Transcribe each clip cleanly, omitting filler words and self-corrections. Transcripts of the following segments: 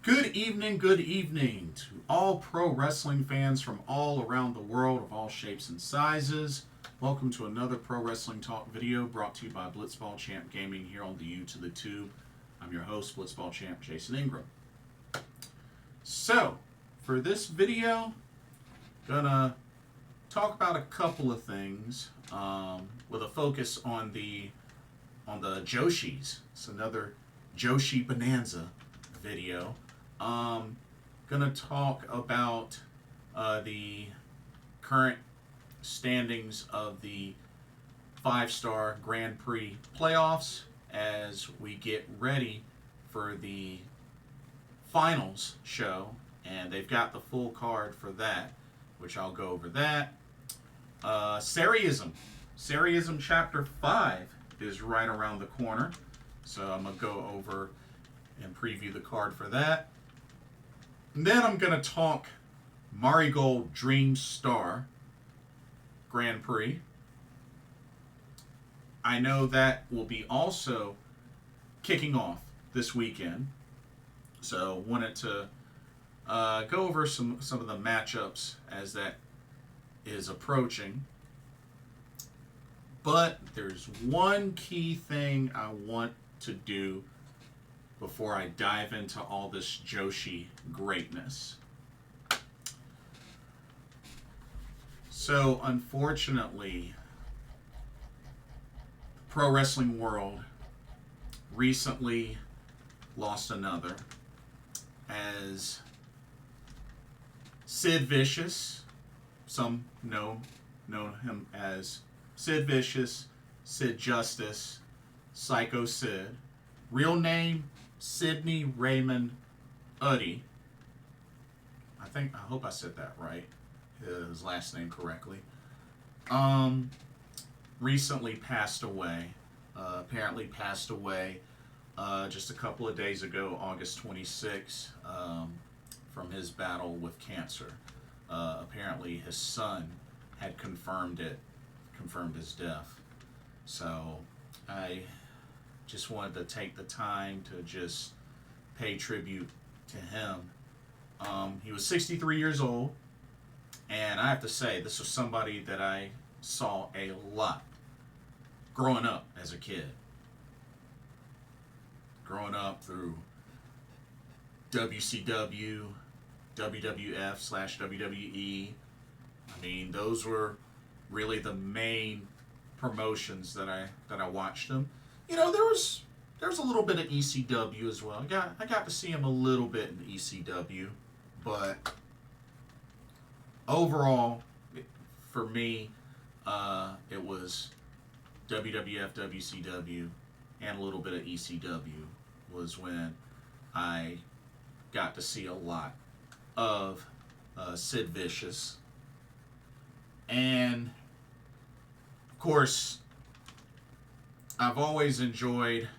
Good evening to all pro wrestling fans from all around the world of all shapes and sizes. Welcome to another Pro Wrestling Talk video brought to you by Blitzball Champ Gaming here on the U to the Tube. I'm your host, Blitzball Champ Jason Ingram. So, for this video, gonna talk about a couple of things with a focus on the Joshis. It's another Joshi Bonanza video. Gonna talk about the current standings of the 5-Star Grand Prix playoffs as we get ready for the finals show, and they've got the full card for that, which I'll go over that. Sareee-ism Chapter V is right around the corner, so I'm gonna go over and preview the card for that. And then I'm going to talk Marigold Dream Star Grand Prix. I know that will be also kicking off this weekend. So wanted to go over some of the matchups as that is approaching. But there's one key thing I want to do before I dive into all this Joshi greatness. So, unfortunately, the pro wrestling world recently lost another as Sid Vicious, some know him as Sid Vicious, Sid Justice, Psycho Sid, real name Sidney Raymond Eudy. I hope I said that right, his last name correctly. Recently passed away. Apparently passed away just a couple of days ago, August 26, from his battle with cancer. Apparently his son had confirmed his death. So I just wanted to take the time to just pay tribute to him. He was 63 years old, and I have to say, this was somebody that I saw a lot growing up as a kid. Growing up through WCW, WWF/WWE. I mean, those were really the main promotions that I watched him. You know, there was a little bit of ECW as well. I got to see him a little bit in ECW, but overall, for me, it was WWF, WCW, and a little bit of ECW was when I got to see a lot of Sid Vicious. And, of course, I've always enjoyed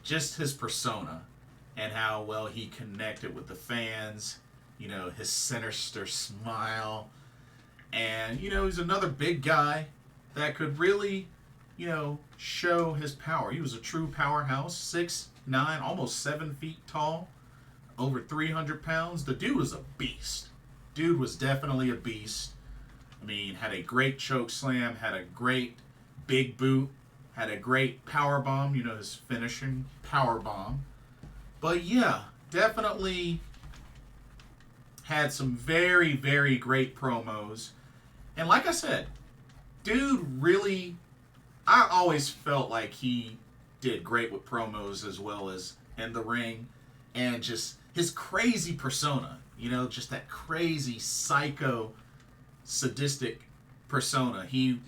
just his persona and how well he connected with the fans. You know, his sinister smile. And, you know, he's another big guy that could really, you know, show his power. He was a true powerhouse, 6'9", almost 7 feet tall, over 300 pounds. The dude was a beast. Dude was definitely a beast. I mean, had a great choke slam, had a great big boot, had a great power bomb, you know, his finishing power bomb. But yeah, definitely had some very, very great promos. And like I said, dude really, I always felt like he did great with promos as well as in the ring. And just his crazy persona, you know, just that crazy psycho sadistic persona. He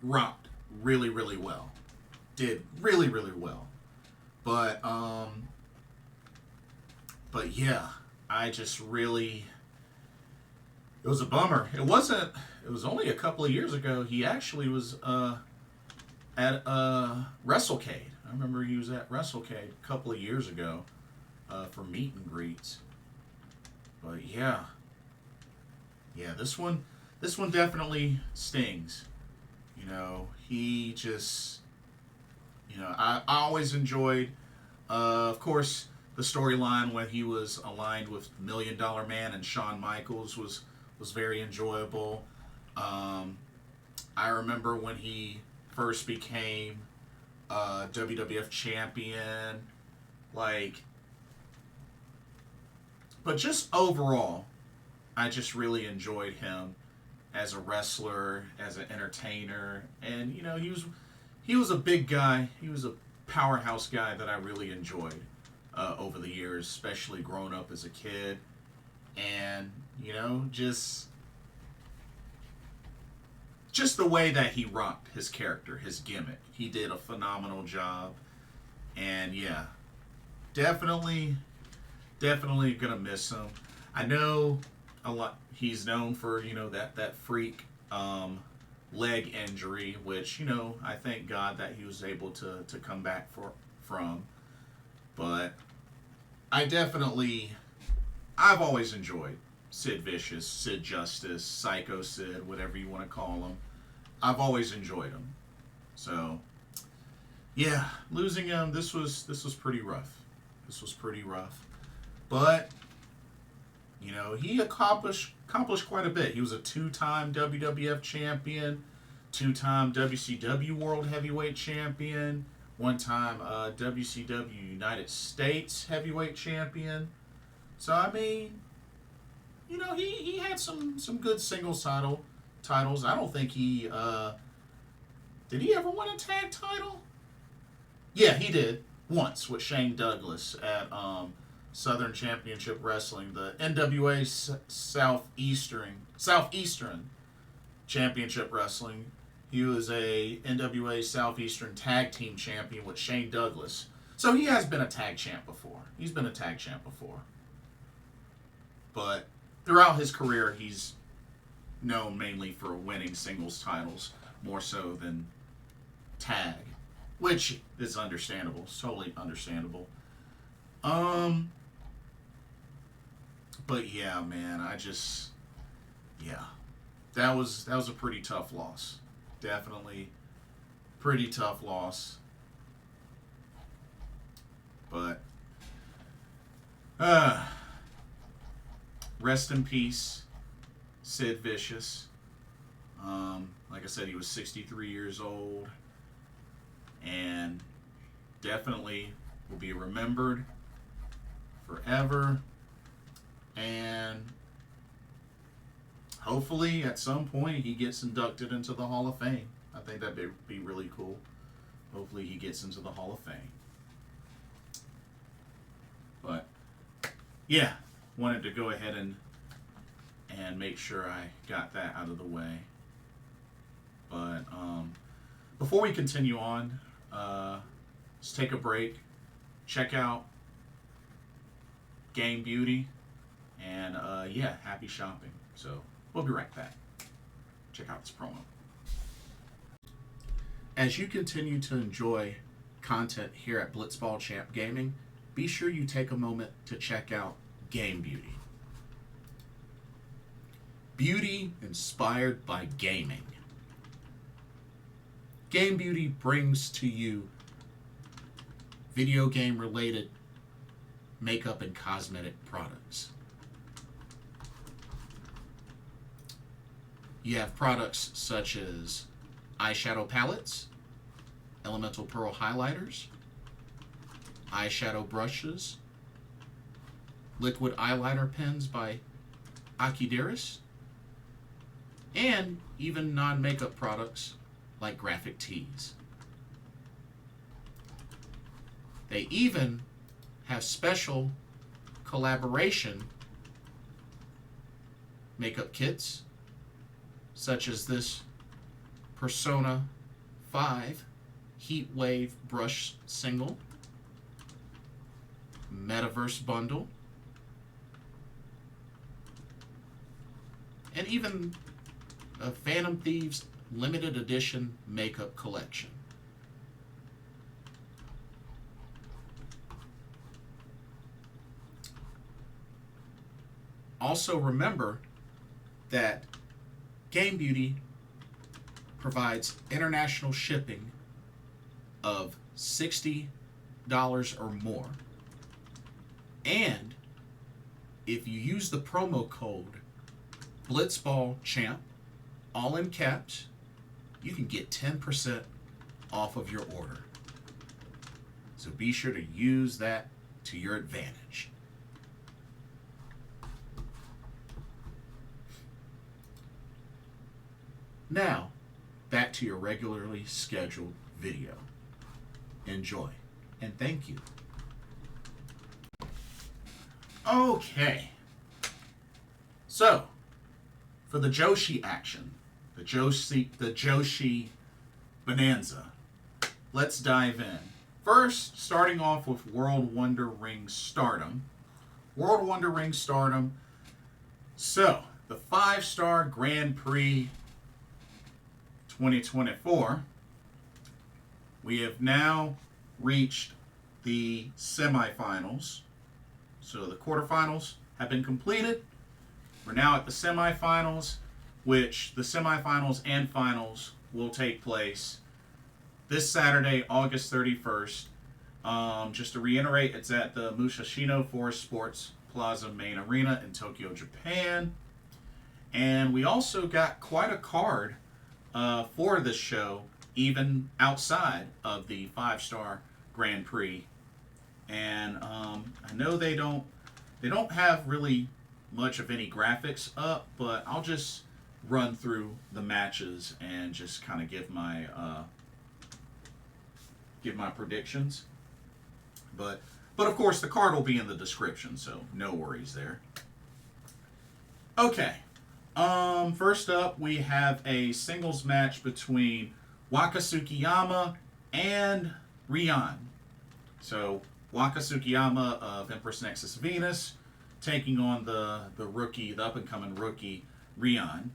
rocked really, really well. Did really, really well. But yeah, I just really, it was a bummer. It was only a couple of years ago. He actually was at WrestleCade. I remember he was at WrestleCade a couple of years ago for meet and greets. But yeah, this one definitely stings. You know, he just, you know, I always enjoyed, of course, the storyline when he was aligned with Million Dollar Man and Shawn Michaels was very enjoyable. I remember when he first became WWF champion, like, but just overall, I just really enjoyed him as a wrestler, as an entertainer, and you know he was a big guy. He was a powerhouse guy that I really enjoyed over the years, especially growing up as a kid, and you know just the way that he rocked his character, his gimmick. He did a phenomenal job, and yeah, definitely gonna miss him. I know a lot. He's known for that freak leg injury, which I thank God that he was able to come back from. But I've always enjoyed Sid Vicious, Sid Justice, Psycho Sid, whatever you want to call him. I've always enjoyed him. So yeah, losing him, this was pretty rough. This was pretty rough. But he accomplished quite a bit. He was a 2-time WWF champion, 2-time WCW World Heavyweight Champion, 1-time WCW United States Heavyweight Champion. So I mean, he had some good singles titles. I don't think he did he ever win a tag title? Yeah, he did once with Shane Douglas at Southern Championship Wrestling, the NWA Southeastern Championship Wrestling. He was a NWA Southeastern Tag Team Champion with Shane Douglas. So he has been a tag champ before. He's been a tag champ before. But throughout his career, he's known mainly for winning singles titles more so than tag, which is understandable. It's totally understandable. But yeah, man, that was a pretty tough loss. Definitely pretty tough loss. But rest in peace, Sid Vicious. Like I said, he was 63 years old, and definitely will be remembered forever. And hopefully at some point he gets inducted into the Hall of Fame. I think that'd be really cool. Hopefully he gets into the Hall of Fame. But yeah, wanted to go ahead and make sure I got that out of the way. But before we continue on, let's take a break. Check out Game Beauty. And happy shopping. So we'll be right back. Check out this promo. As you continue to enjoy content here at Blitzball Champ Gaming, be sure you take a moment to check out Game Beauty. Beauty inspired by gaming. Game Beauty brings to you video game related makeup and cosmetic products. You have products such as eyeshadow palettes, elemental pearl highlighters, eyeshadow brushes, liquid eyeliner pens by Akideris, and even non-makeup products like graphic tees. They even have special collaboration makeup kits, such as this Persona 5 Heat Wave Brush Single, Metaverse Bundle, and even a Phantom Thieves Limited Edition Makeup Collection. Also remember that Game Beauty provides international shipping of $60 or more. And if you use the promo code BlitzballChamp, all in caps, you can get 10% off of your order. So be sure to use that to your advantage. Now, back to your regularly scheduled video. Enjoy, and thank you. Okay. So, for the Joshi action, the Joshi Bonanza, let's dive in. First, starting off with World Wonder Ring Stardom. World Wonder Ring Stardom. So, the 5-star Grand Prix 2024, we have now reached the semifinals. So the quarterfinals have been completed. We're now at the semifinals, which the semifinals and finals will take place this Saturday, August 31st. Just to reiterate, it's at the Musashino Forest Sports Plaza main arena in Tokyo, Japan. And we also got quite a card for this show, even outside of the 5-star Grand Prix. And I know they don't have really much of any graphics up, but I'll just run through the matches and just kind of give my predictions. But of course the card will be in the description, so no worries there. Okay. First up, we have a singles match between Waka Tsukiyama and Rian. So, Waka Tsukiyama of Empress Nexus Venus taking on the up-and-coming rookie, Rian.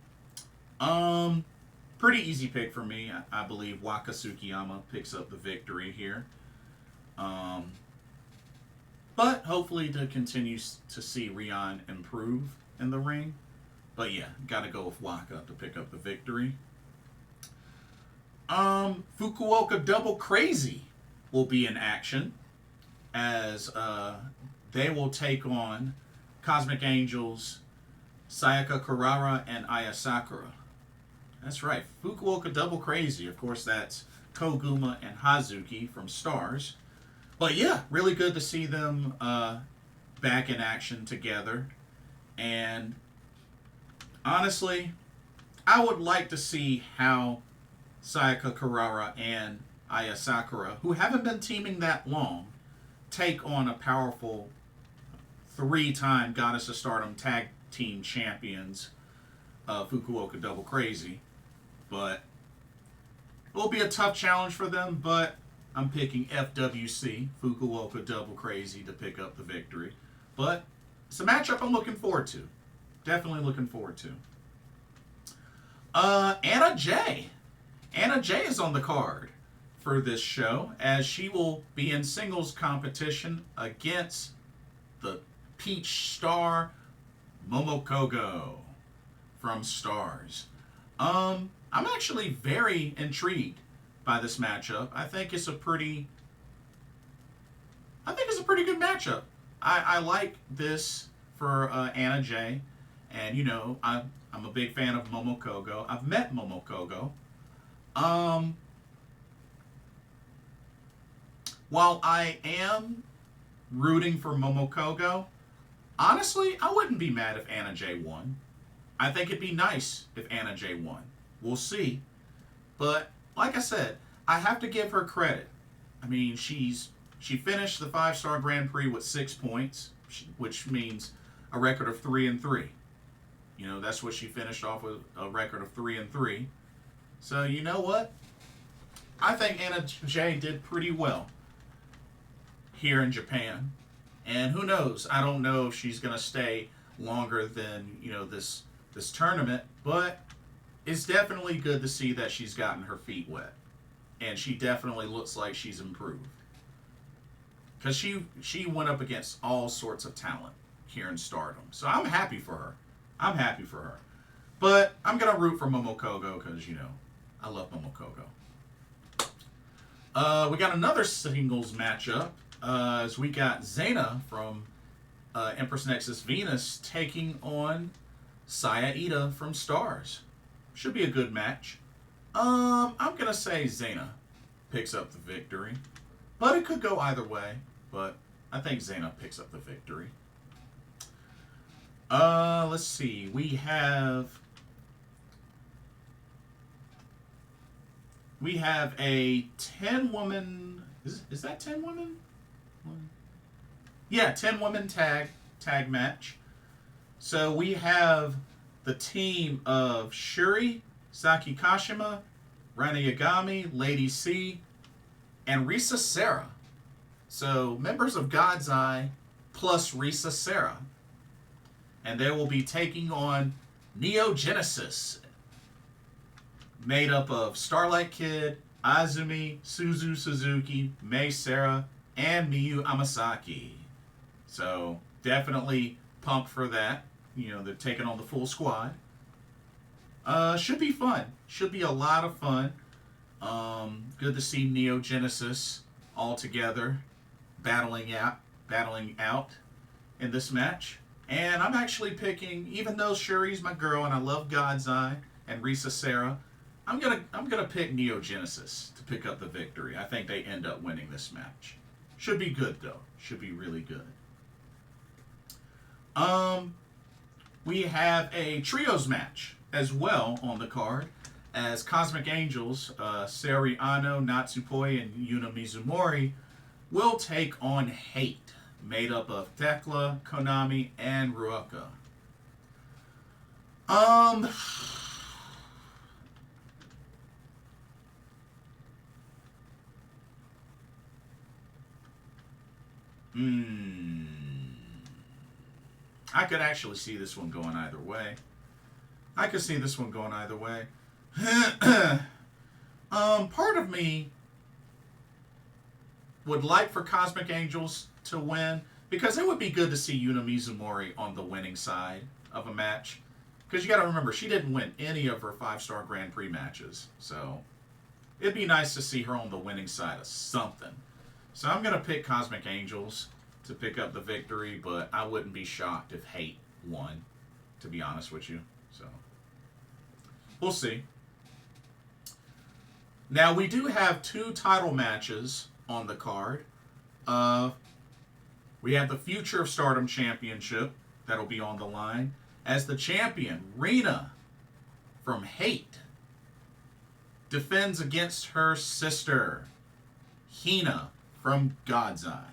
Pretty easy pick for me. I believe Waka Tsukiyama picks up the victory here. But hopefully to continue to see Rian improve in the ring. But yeah, gotta go with Waka to pick up the victory. Fukuoka Double Crazy will be in action as they will take on Cosmic Angels, Sayaka, Kurara, and Aya Sakura. That's right, Fukuoka Double Crazy. Of course, that's Koguma and Hazuki from Stars. But yeah, really good to see them back in action together. And honestly, I would like to see how Sayaka, Kurara, and Aya Sakura, who haven't been teaming that long, take on a powerful 3-time Goddess of Stardom Tag Team Champions, Fukuoka Double Crazy. But it will be a tough challenge for them, but I'm picking FWC, Fukuoka Double Crazy, to pick up the victory. But it's a matchup I'm looking forward to. Definitely looking forward to. Anna Jay. Anna Jay is on the card for this show, as she will be in singles competition against the Peach Star Momo Kohgo from Stars. I'm actually very intrigued by this matchup. I think it's a pretty good matchup. I like this for Anna Jay. And, you know, I'm a big fan of Momo Kohgo. I've met Momo Kohgo. While I am rooting for Momo Kohgo, honestly, I wouldn't be mad if Anna Jay won. I think it'd be nice if Anna Jay won. We'll see. But, like I said, I have to give her credit. I mean, she finished the 5-star Grand Prix with 6 points, which means a record of 3-3. You know, that's what she finished off with, a record of 3-3. So, you know what? I think Anna Jay did pretty well here in Japan. And who knows? I don't know if she's going to stay longer than, you know, this tournament. But it's definitely good to see that she's gotten her feet wet. And she definitely looks like she's improved. Because she went up against all sorts of talent here in Stardom. So I'm happy for her. But I'm going to root for Momo Kohgo because, you know, I love Momo Kohgo. We got another singles matchup as we got Xena from Empress Nexus Venus taking on Sareee-ism from Stars. Should be a good match. I'm gonna say Xena picks up the victory, but it could go either way. But I think Xena picks up the victory. Let's see. We have a 10-woman. Is that 10 women? Yeah, 10-woman tag match. So we have the team of Syuri, Saki Kashima, Ranna Yagami, Lady C, and Risa Sera. So members of God's Eye plus Risa Sera. And they will be taking on Neo Genesis, made up of Starlight Kid, Azumi, Suzu Suzuki, Mei Sera, and Miyu Amasaki. So definitely pumped for that. You know, they're taking on the full squad. Should be fun. Should be a lot of fun. Good to see Neo Genesis all together, battling out in this match. And I'm actually picking, even though Syuri's my girl and I love God's Eye and Risa Sera, I'm gonna pick Neo Genesis to pick up the victory. I think they end up winning this match. Should be good though. Should be really good. We have a trios match as well on the card, as Cosmic Angels, Sareee, Natsupoi, and Yuna Mizumori will take on H.A.T.E, made up of Tekla, Konami, and Ruaka. I could actually see this one going either way. Part of me would like for Cosmic Angels to win, because it would be good to see Yuna Mizumori on the winning side of a match. Because you got to remember, she didn't win any of her 5-star Grand Prix matches. So it'd be nice to see her on the winning side of something. So I'm going to pick Cosmic Angels to pick up the victory, but I wouldn't be shocked if H.A.T.E won, to be honest with you. So we'll see. Now, we do have 2 title matches on the card. We have the Future of Stardom Championship that'll be on the line, as the champion, Rina from H.A.T.E, defends against her sister, Hina from God's Eye.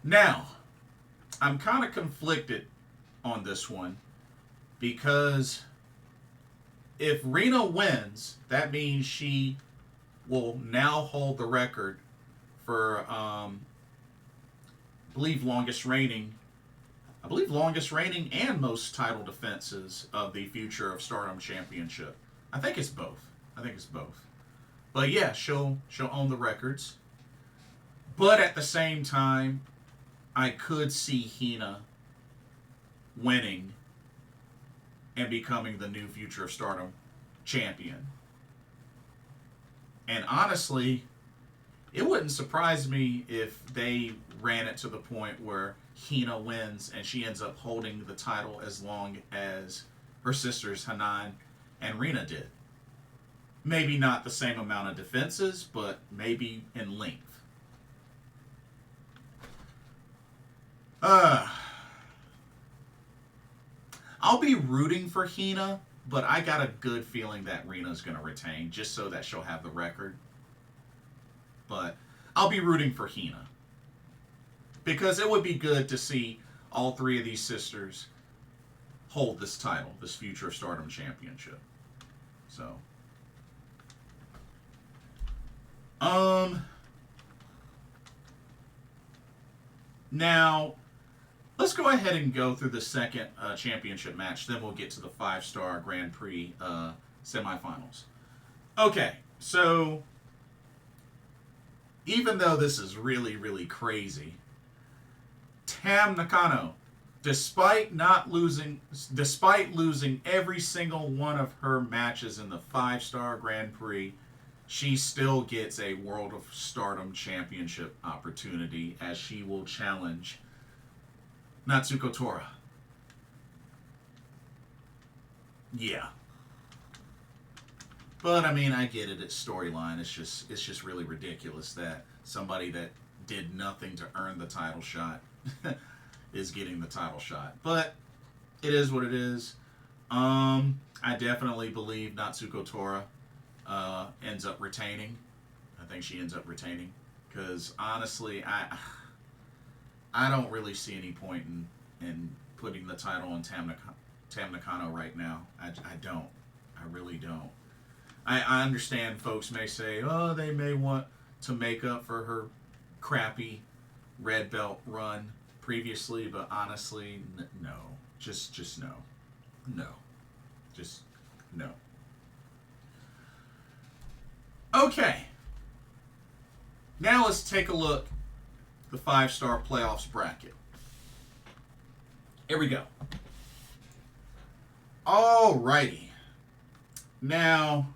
Now, I'm kind of conflicted on this one, because if Rina wins, that means she will now hold the record for, I believe longest reigning and most title defenses of the Future of Stardom Championship. I think it's both. But yeah, she'll own the records. But at the same time, I could see Hina winning and becoming the new Future of Stardom champion. And honestly, it wouldn't surprise me if they ran it to the point where Hina wins and she ends up holding the title as long as her sisters Hanan and Rina did. Maybe not the same amount of defenses, but maybe in length. I'll be rooting for Hina, but I got a good feeling that Rina's going to retain, just so that she'll have the record. But I'll be rooting for Hina, because it would be good to see all 3 of these sisters hold this title, this Future of Stardom Championship. So, now, let's go ahead and go through the second championship match. Then we'll get to the 5-star Grand Prix semifinals. Okay, so even though this is really, really crazy, Tam Nakano, despite losing every single one of her matches in the 5-star Grand Prix, she still gets a World of Stardom Championship opportunity, as she will challenge Natsuko Tora. Yeah. But I mean, I get it. It's storyline. It's just really ridiculous that somebody that did nothing to earn the title shot is getting the title shot. But it is what it is. I definitely believe Natsuko Tora ends up retaining. I think she ends up retaining because honestly, I don't really see any point in putting the title on Tam Nakano right now. I don't. I really don't. I understand folks may say, oh, they may want to make up for her crappy red belt run previously, but honestly, no. Just no. No. Just no. Okay. Now let's take a look at the 5-star playoffs bracket. Here we go. Alrighty. Now,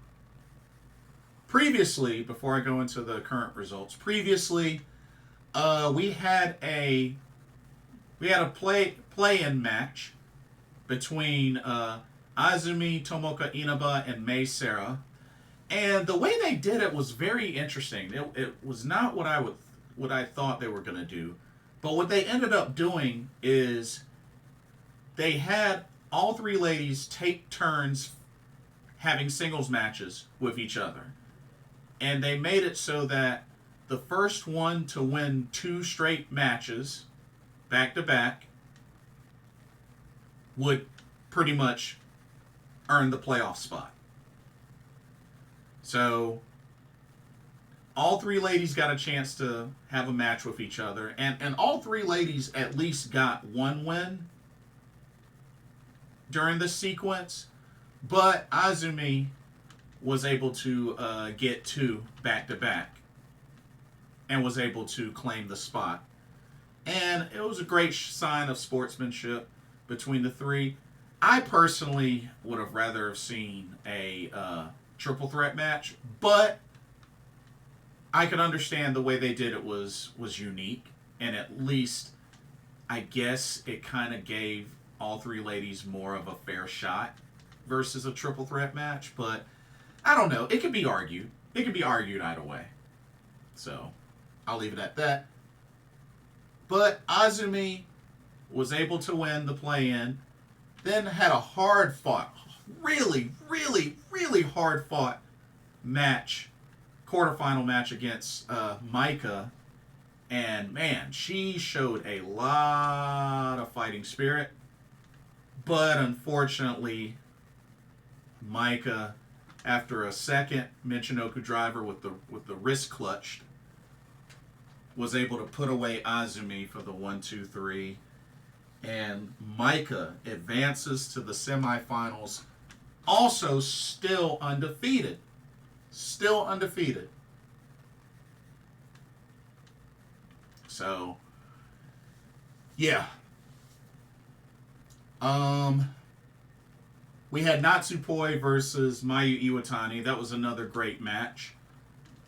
previously, before I go into the current results, previously, we had a play-in match between Azumi Tomoka Inaba and Mei Seira, and the way they did it was very interesting. It was not what I thought they were going to do, but what they ended up doing is they had all three ladies take turns having singles matches with each other. And they made it so that the first one to win 2 straight matches back to back would pretty much earn the playoff spot. So all three ladies got a chance to have a match with each other, and all three ladies at least got 1 win during this sequence, but Azumi was able to get 2 back to back and was able to claim the spot. And it was a great sign of sportsmanship between the three. I personally would have rather seen a triple threat match, but I could understand the way they did it was unique, and at least I guess it kind of gave all three ladies more of a fair shot versus a triple threat match. But I don't know. It could be argued. It could be argued either way. So I'll leave it at that. But Azumi was able to win the play-in, then had a hard fought, really hard fought match, quarterfinal match against Maika. And man, she showed a lot of fighting spirit. But unfortunately, Maika, after a second Michinoku driver with the wrist clutched, was able to put away Azumi for the 1-2-3. And Maika advances to the semifinals, also still undefeated. Still undefeated. So, yeah. We had Natsupoi versus Miyu Iwatani. That was another great match.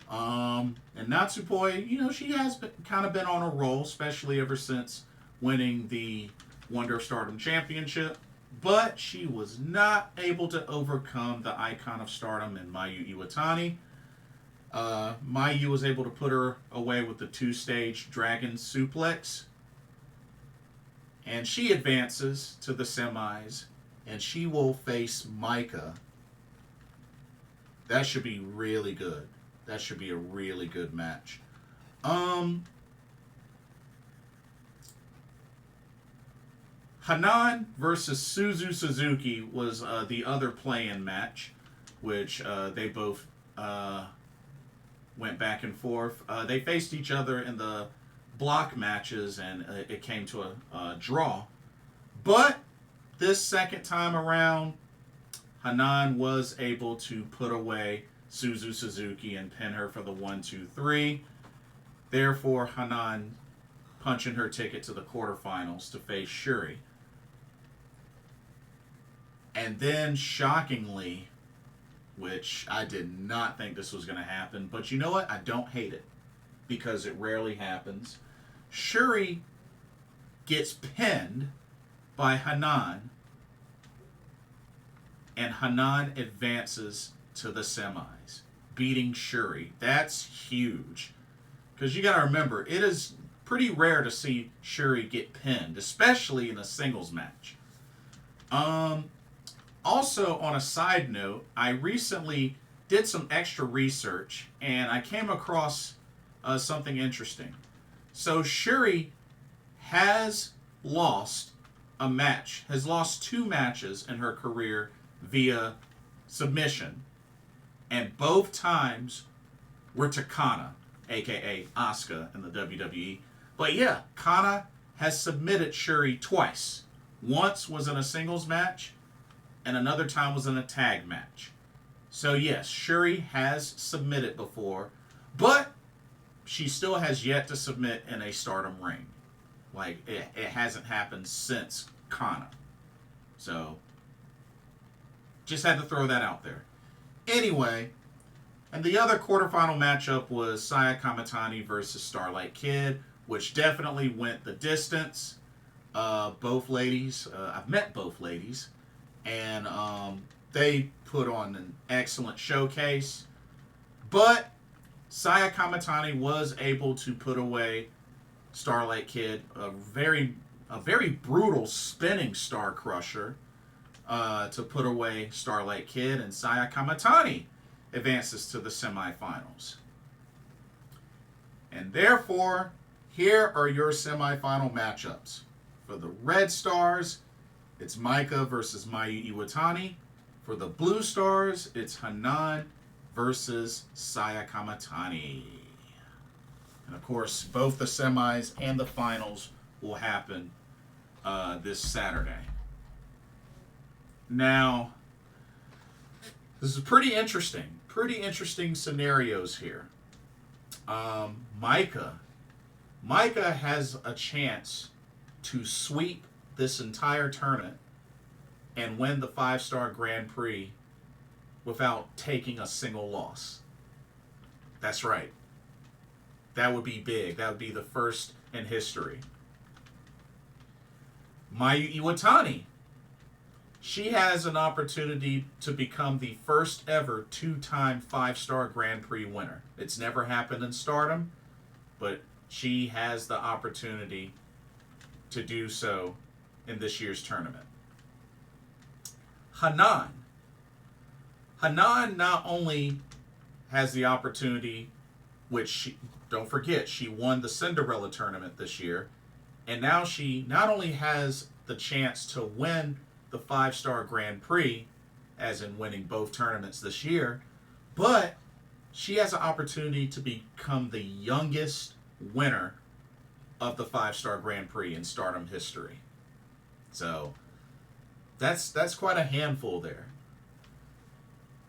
And Natsupoi, she has kind of been on a roll, especially ever since winning the Wonder of Stardom Championship. But she was not able to overcome the Icon of Stardom in Miyu Iwatani. Miyu was able to put her away with the 2-stage Dragon Suplex. And she advances to the semis, and she will face Maika. That should be really good. That should be a really good match. Hanan versus Suzuki was the other play-in match, which they both went back and forth. They faced each other in the block matches, and it came to a draw. But this second time around, Hanan was able to put away Suzuki and pin her for the 1-2-3. Therefore, Hanan punching her ticket to the quarterfinals to face Syuri. And then, shockingly, which I did not think this was going to happen, but you know what? I don't hate it, because it rarely happens. Syuri gets pinned by Hanan, and Hanan advances to the semis, beating Syuri. That's huge. Because you got to remember, it is pretty rare to see Syuri get pinned, especially in a singles match. Also, on a side note, I recently did some extra research, and I came across something interesting. So Syuri has lost a match, has lost 2 matches in her career via submission, and both times were to Kana, aka Asuka in the WWE. But yeah, Kana has submitted Syuri twice. Once was in a singles match, and another time was in a tag match. So yes, Syuri has submitted before, but she still has yet to submit in a Stardom ring. Like, it hasn't happened since Kana. So, just had to throw that out there. Anyway, and the other quarterfinal matchup was Sayaka Kamitani versus Starlight Kid, which definitely went the distance. Both ladies, I've met both ladies, and they put on an excellent showcase. But Sayaka Kamitani was able to put away Starlight Kid, a very brutal spinning Star Crusher, to put away Starlight Kid, and Sayaka Kamitani advances to the semifinals. And therefore, here are your semifinal matchups. For the Red Stars, it's Maika versus Miyu Iwatani. For the Blue Stars, it's Hanan versus Sayaka Kamitani. And of course, both the semis and the finals will happen this Saturday. Now, this is pretty interesting scenarios here. Maika has a chance to sweep this entire tournament and win the 5-star Grand Prix without taking a single loss. That's right. That would be big. That would be the first in history. Miyu Iwatani. She has an opportunity to become the first ever 2-time 5-star Grand Prix winner. It's never happened in Stardom, but she has the opportunity to do so in this year's tournament. Hanan not only has the opportunity, which she, don't forget, she won the Cinderella tournament this year, and now she not only has the chance to win the 5-star Grand Prix, as in winning both tournaments this year, but she has an opportunity to become the youngest winner of the 5-star Grand Prix in Stardom history. So that's quite a handful there.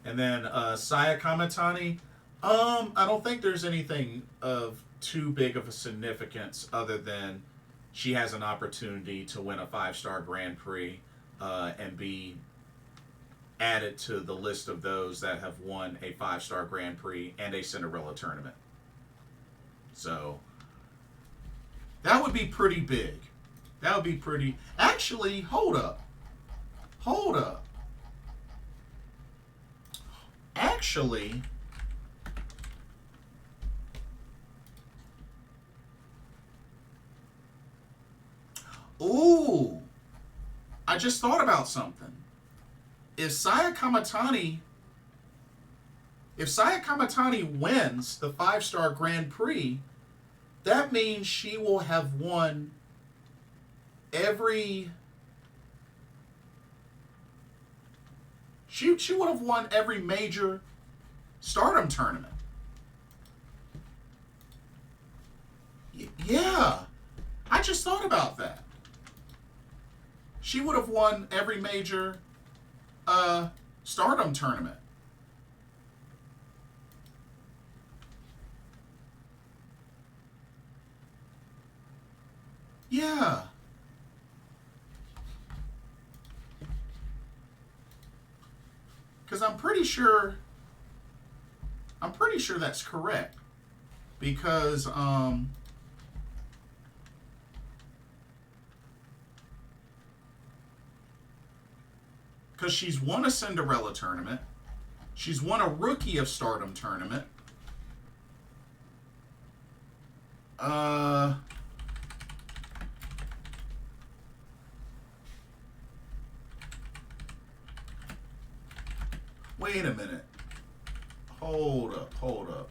And then Sayaka Kamitani, I don't think there's anything of too big of a significance other than she has an opportunity to win a 5-star Grand Prix and be added to the list of those that have won a 5-star Grand Prix and a Cinderella tournament. So that would be pretty big. That would be pretty... Actually, hold up. Actually... Ooh. I just thought about something. If Sayaka Kamitani wins the 5-star Grand Prix, that means she will have won every... She would have won every major Stardom tournament. Yeah. I just thought about that. She would have won every major Stardom tournament. Yeah. Because I'm pretty sure that's correct. Because because she's won a Cinderella tournament. She's won a Rookie of Stardom tournament. Wait a minute. Hold up.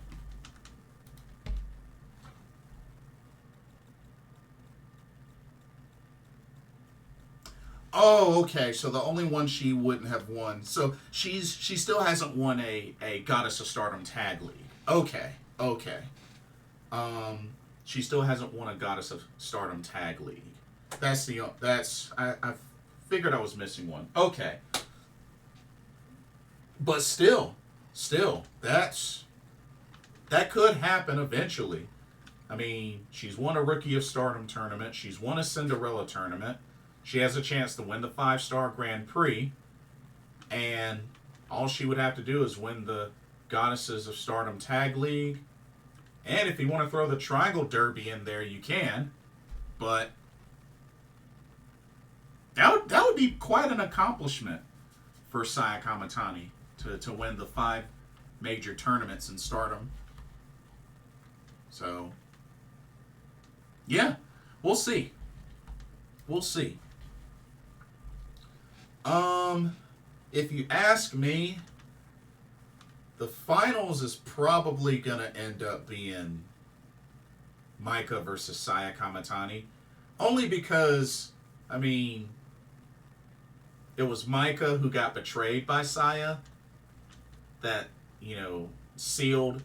Oh, okay. So the only one she wouldn't have won. So she still hasn't won a Goddess of Stardom tag league. Okay. She still hasn't won a Goddess of Stardom tag league. I figured I was missing one. Okay. But still, that could happen eventually. I mean, she's won a Rookie of Stardom tournament. She's won a Cinderella tournament. She has a chance to win the 5-Star Grand Prix. And all she would have to do is win the Goddesses of Stardom Tag League. And if you want to throw the Triangle Derby in there, you can. But that would be quite an accomplishment for Sayaka Mitani to win the 5 major tournaments in Stardom. So, yeah, we'll see. If you ask me, the finals is probably going to end up being Maika versus Sayaka Mitani. Only because, I mean, it was Maika who got betrayed by Saya that, sealed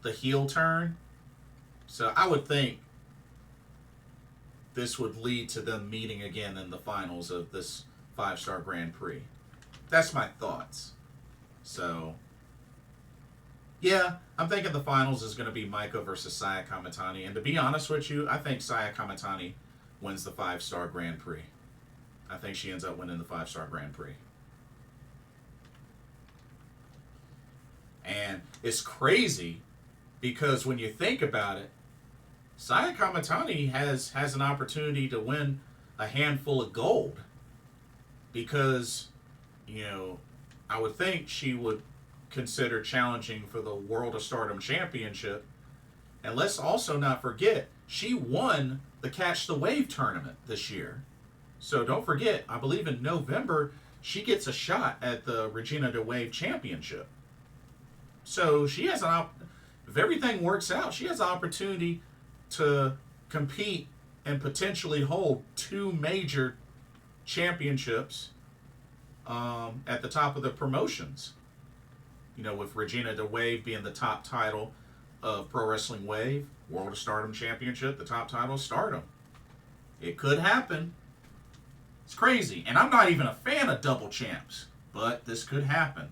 the heel turn. So I would think this would lead to them meeting again in the finals of this 5-Star Grand Prix. That's my thoughts. So, yeah, I'm thinking the finals is going to be Maika versus Sayaka Mitani. And to be honest with you, I think Sayaka Mitani wins the 5-Star Grand Prix. I think she ends up winning the 5-Star Grand Prix. And it's crazy because when you think about it, Sayaka Mitani has an opportunity to win a handful of gold. Because, I would think she would consider challenging for the World of Stardom Championship. And let's also not forget, she won the Catch the Wave tournament this year. So don't forget, I believe in November, she gets a shot at the Regina de Wave Championship. So she has if everything works out, she has an opportunity to compete and potentially hold 2 major championships at the top of the promotions. With Regina de Wave being the top title of Pro Wrestling Wave, World of Stardom Championship, the top title of Stardom. It could happen. It's crazy. And I'm not even a fan of double champs, but this could happen.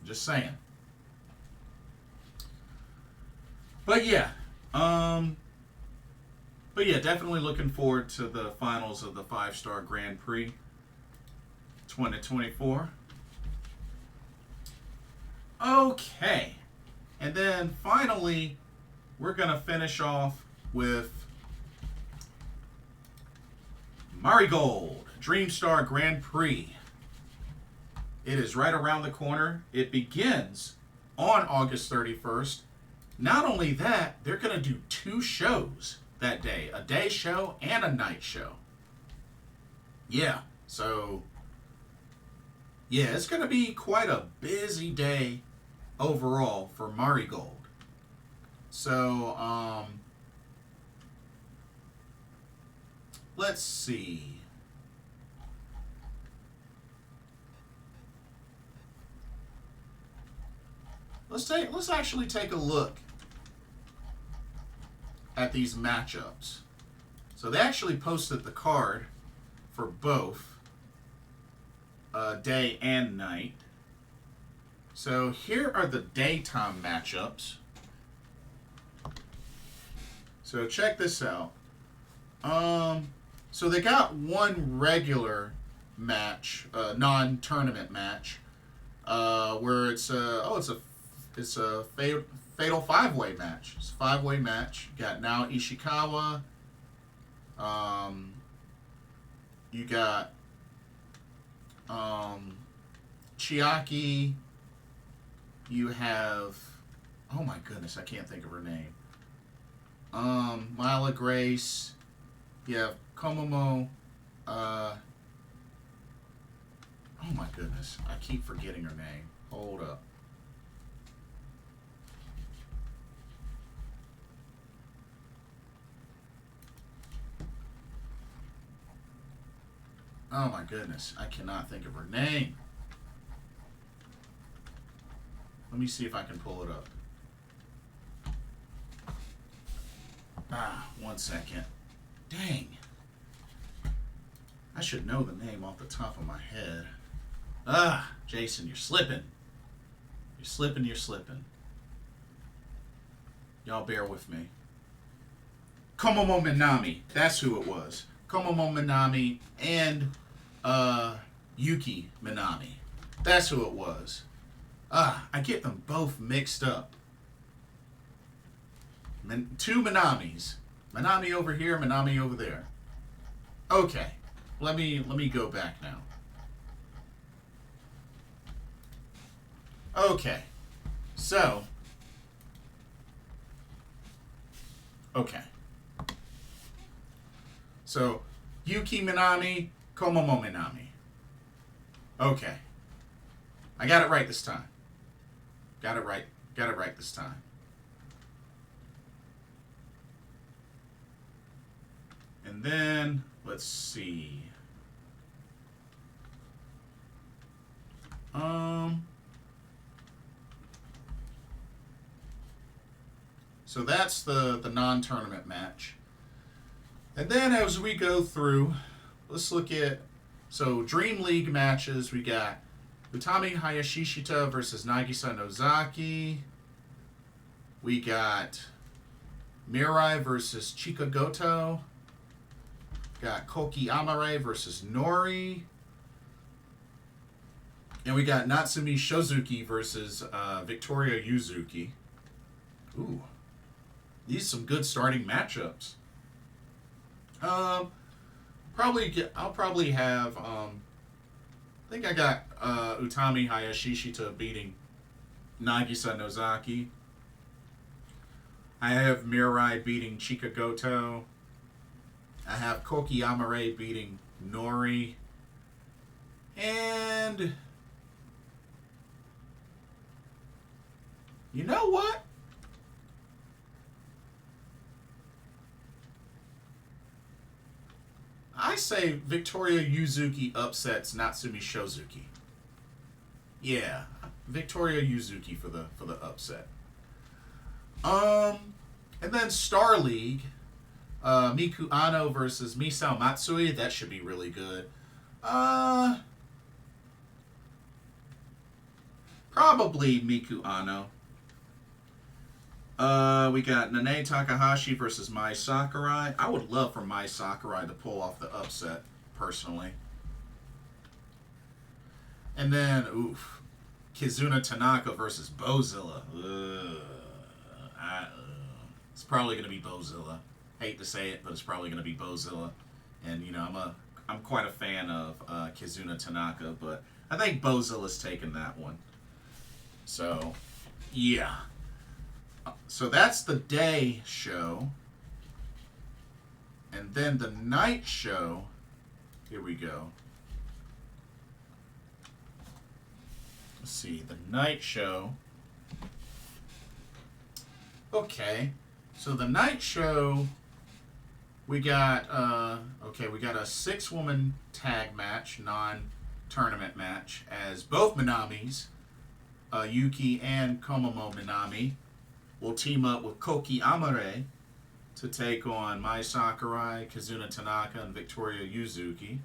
Just saying. But yeah, definitely looking forward to the finals of the 5-Star Grand Prix 2024. Okay. And then finally, we're going to finish off with Marigold Dream Star Grand Prix. It is right around the corner. It begins on August 31st. Not only that, they're going to do 2 shows that day. A day show and a night show. Yeah, so yeah, it's going to be quite a busy day overall for Marigold. So, let's see. Let's actually take a look at these matchups. So they actually posted the card for both day and night. So here are the daytime matchups. So check this out. So they got one regular match, non-tournament match, where it's a fatal 5-way match. It's a 5-way match. You got Nao Ishikawa. You got Chiaki. You have, oh my goodness, I can't think of her name. Mila Grace. You have Komomo. Oh my goodness, I keep forgetting her name. Hold up. Oh my goodness, I cannot think of her name. Let me see if I can pull it up. One second. Dang. I should know the name off the top of my head. Jason, you're slipping. You're slipping. Y'all bear with me. Komomo Minami. That's who it was. Komomo Minami and Yuki Minami. That's who it was. I get them both mixed up. Two Minamis. Minami over here, Minami over there. Okay. Let me go back now. Okay. So. Okay. So, Yuki Minami, Komomo Minami. Okay. I got it right this time. Got it right this time. And then, let's see. So that's the non-tournament match. And then as we go through, let's look at, so Dream League matches. We got Utami Hayashishita versus Nagisa Nozaki. We got Mirai versus Chikagoto. Got Koki Amare versus Nori. And we got Natsumi Shozuki versus Victoria Yuzuki. Ooh. These are some good starting matchups. I'll probably have, I think I got Utami Hayashishita beating Nagisa Nozaki. I have Mirai beating Chikagoto. I have Koki Amare beating Nori. And you know what? I say Victoria Yuzuki upsets Natsumi Shozuki. Yeah, Victoria Yuzuki for the upset. And then Star League, Miku Ano versus Misao Matsui. That should be really good. Probably Miku Ano. We got Nanae Takahashi versus Mai Sakurai. I would love for Mai Sakurai to pull off the upset, personally. And then, Kizuna Tanaka versus Bozilla. It's probably going to be Bozilla. Hate to say it, but it's probably going to be Bozilla. And, you know, I'm quite a fan of Kizuna Tanaka, but I think Bozilla's taking that one. So, yeah. So that's the day show. And then the night show, here we go. Let's see, the night show. Okay, so the night show, we got, we got a 6-woman tag match, non-tournament match, as both Minamis, Yuki and Komomo Minami, will team up with Koki Amare to take on Mai Sakurai, Kizuna Tanaka, and Victoria Yuzuki.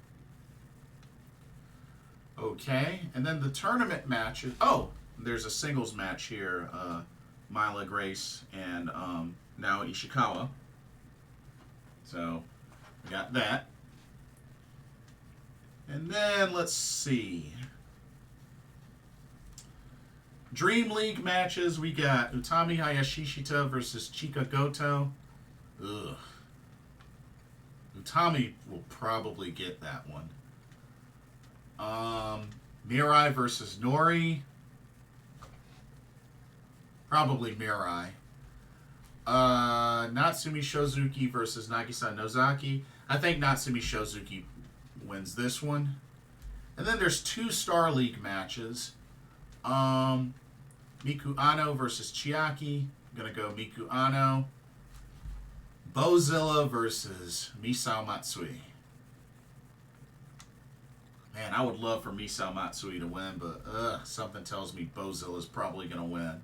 Okay, and then the tournament matches. Oh, there's a singles match here. Mila Grace and Nao Ishikawa. So, we got that. And then, let's see. Dream League matches, we got Utami Hayashishita versus Chikagoto. Ugh. Utami will probably get that one. Mirai versus Nori. Probably Mirai. Natsumi Shozuki versus Nagisa Nozaki. I think Natsumi Shozuki wins this one. And then there's 2 Star League matches. Miku Ano versus Chiaki. I'm going to go Miku Ano. Bozilla versus Misao Matsui. Man, I would love for Misao Matsui to win, but something tells me Bozilla's probably going to win.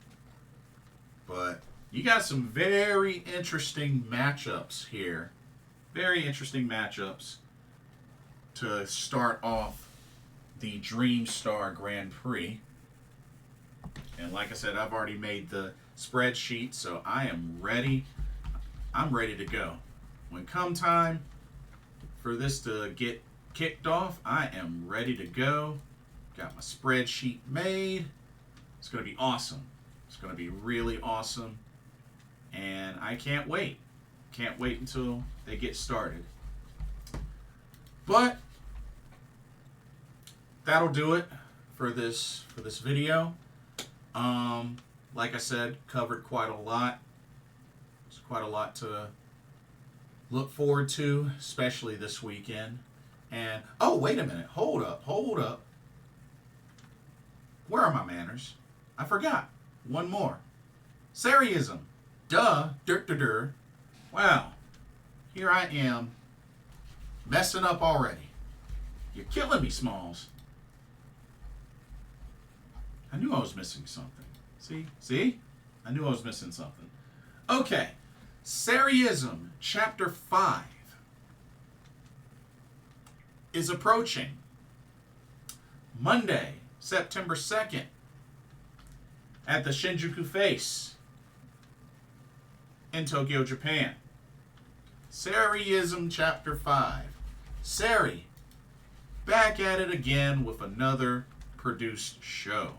But you got some very interesting matchups here. Very interesting matchups to start off the Dream Star Grand Prix. And like I said, I've already made the spreadsheet, so I am ready. I'm ready to go. When come time for this to get kicked off, I am ready to go. Got my spreadsheet made. It's going to be awesome. It's going to be really awesome. And I can't wait. Can't wait until they get started. But that'll do it for this video. Like I said, covered quite a lot. It's quite a lot to look forward to, especially this weekend. And oh, wait a minute. Hold up. Where are my manners? I forgot. One more. Sareee-ism. Duh. Wow. Here I am. Messing up already. You're killing me, Smalls. I knew I was missing something. See? I knew I was missing something. Okay. Sareee-ism Chapter 5 is approaching. Monday, September 2nd, at the Shinjuku Face in Tokyo, Japan. Sareee-ism Chapter 5. Sareee, back at it again with another produced show.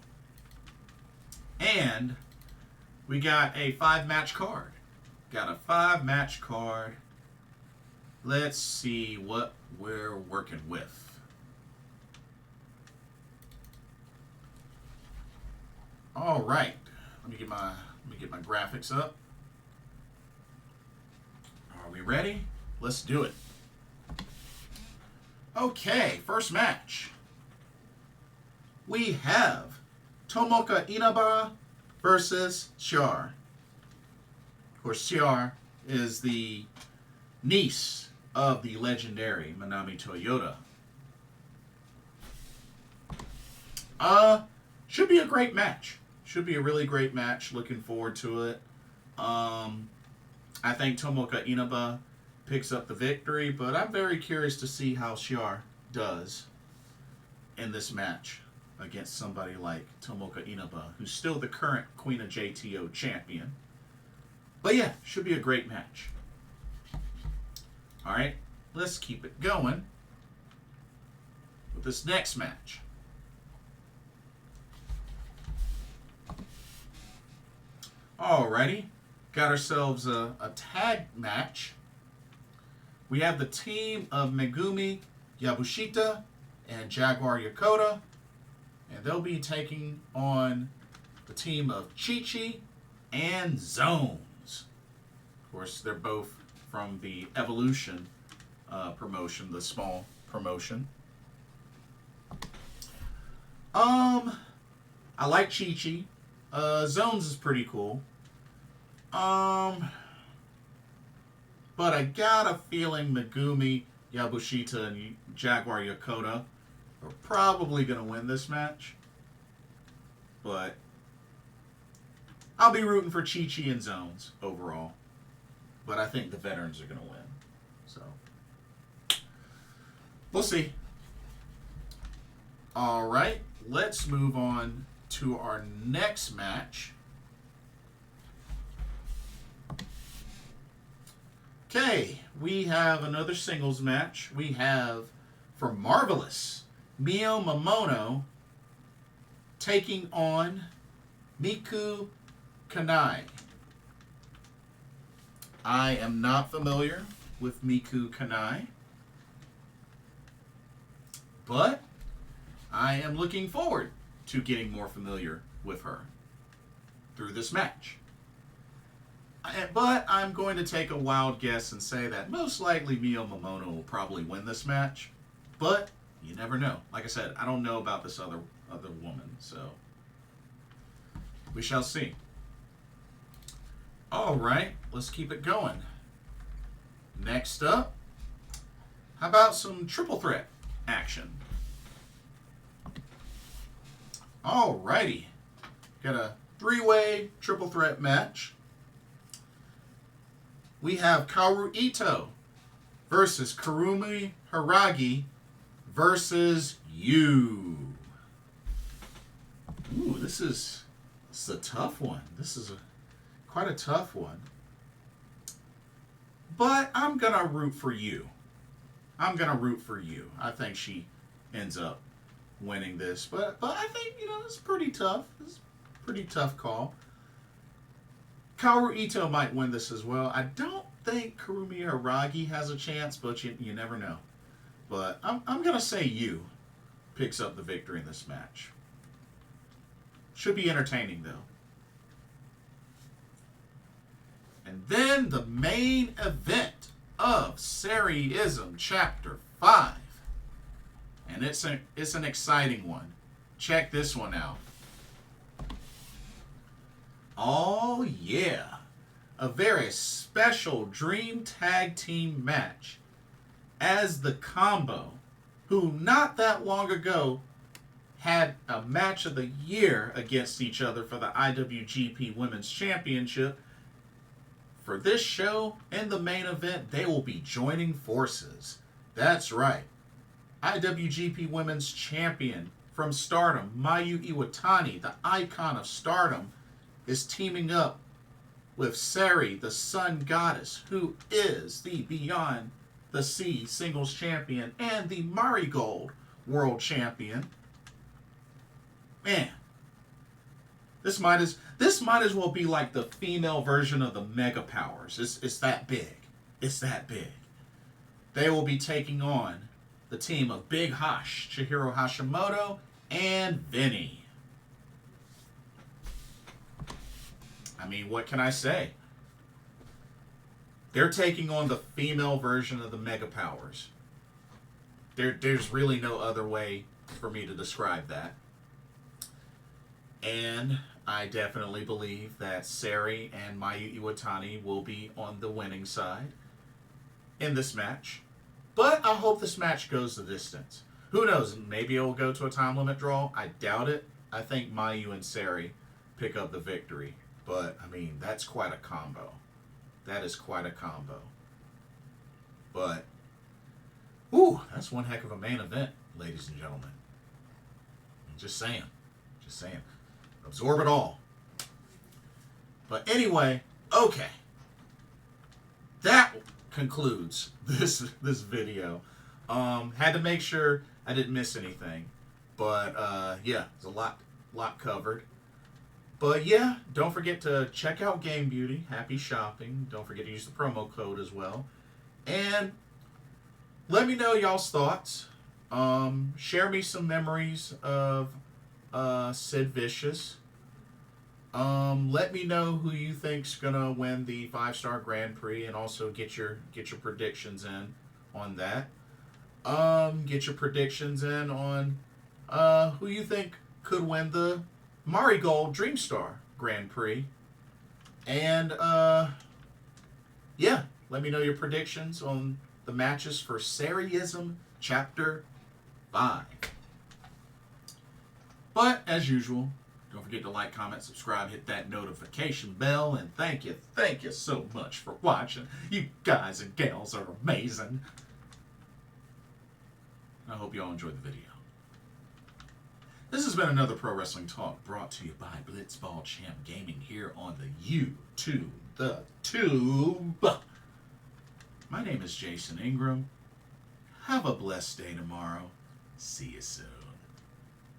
And we got a 5-match card. Let's see what we're working with. All right. Let me get my graphics up. Are we ready? Let's do it. Okay, first match. We have Tomoka Inaba versus Char. Of course, Char is the niece of the legendary Manami Toyota. Should be a great match. Should be a really great match. Looking forward to it. I think Tomoka Inaba picks up the victory, but I'm very curious to see how Char does in this match against somebody like Tomoka Inaba, who's still the current Queen of JTO champion. But yeah, should be a great match. All right, let's keep it going with this next match. Alrighty, got ourselves a tag match. We have the team of Megumi Yabushita and Jaguar Yokota, and they'll be taking on the team of Chi-Chi and Zones. Of course, they're both from the Evolution promotion, the small promotion. I like Chi-Chi. Zones is pretty cool. But I got a feeling Megumi Yabushita and Jaguar Yokota are probably going to win this match. But I'll be rooting for Chi-Chi and Zones overall. But I think the veterans are going to win. So, we'll see. All right, let's move on to our next match. Okay, we have another singles match. We have, for Marvelous, Mio Momono taking on Miku Kanai. I am not familiar with Miku Kanai, but I am looking forward to getting more familiar with her through this match. But I'm going to take a wild guess and say that most likely Miyu Momono will probably win this match. But you never know. Like I said, I don't know about this other woman, so we shall see. All right, let's keep it going. Next up, how about some triple threat action? All righty, got a three-way triple threat match. We have Kaoru Ito versus Kurumi Hiragi versus you. Ooh, this is a tough one. This is quite a tough one. But I'm going to root for you. I'm going to root for you. I think she ends up winning this. But I think, it's pretty tough. It's a pretty tough call. Kaoru Ito might win this as well. I don't think Kurumi Hiragi has a chance, but you never know. But I'm going to say you picks up the victory in this match. Should be entertaining, though. And then the main event of Sareee-ism Chapter 5. And it's an exciting one. Check this one out. Oh, yeah. A very special Dream Tag Team match as the Combo, who not that long ago had a match of the year against each other for the IWGP Women's Championship. For this show, in the main event, they will be joining forces. That's right. IWGP Women's Champion from Stardom, Miyu Iwatani, the icon of Stardom, is teaming up with Sareee, the Sun Goddess, who is the Beyond the Sea Singles Champion and the Marigold World Champion. Man, this might as well be like the female version of the Mega Powers. It's that big. It's that big. They will be taking on the team of Big Hash, Chihiro Hashimoto, and Vinny. I mean, what can I say? They're taking on the female version of the Mega Powers. There's really no other way for me to describe that. And I definitely believe that Sareee and Miyu Iwatani will be on the winning side in this match. But I hope this match goes the distance. Who knows? Maybe it will go to a time limit draw. I doubt it. I think Miyu and Sareee pick up the victory. But, I mean, that's quite a combo. That is quite a combo. But, ooh, that's one heck of a main event, ladies and gentlemen. I'm just saying. Just saying. Absorb it all. But anyway, okay. That concludes this video. Had to make sure I didn't miss anything. But, yeah, there's a lot covered. But yeah, don't forget to check out Game Beauty. Happy shopping. Don't forget to use the promo code as well. And let me know y'all's thoughts. Share me some memories of Sid Vicious. Let me know who you think's gonna win the 5-star Grand Prix, and also get your predictions in on that. Get your predictions in on who you think could win the Marigold Dreamstar Grand Prix. And yeah, let me know your predictions on the matches for Sareee-ism Chapter 5. But as usual, don't forget to like, comment, subscribe, hit that notification bell, and thank you so much for watching. You guys and gals are amazing. I hope you all enjoyed the video. This has been another Pro Wrestling Talk brought to you by Blitzball Champ Gaming here on the YouTube, the Tube. My name is Jason Ingram. Have a blessed day tomorrow. See you soon.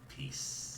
Peace.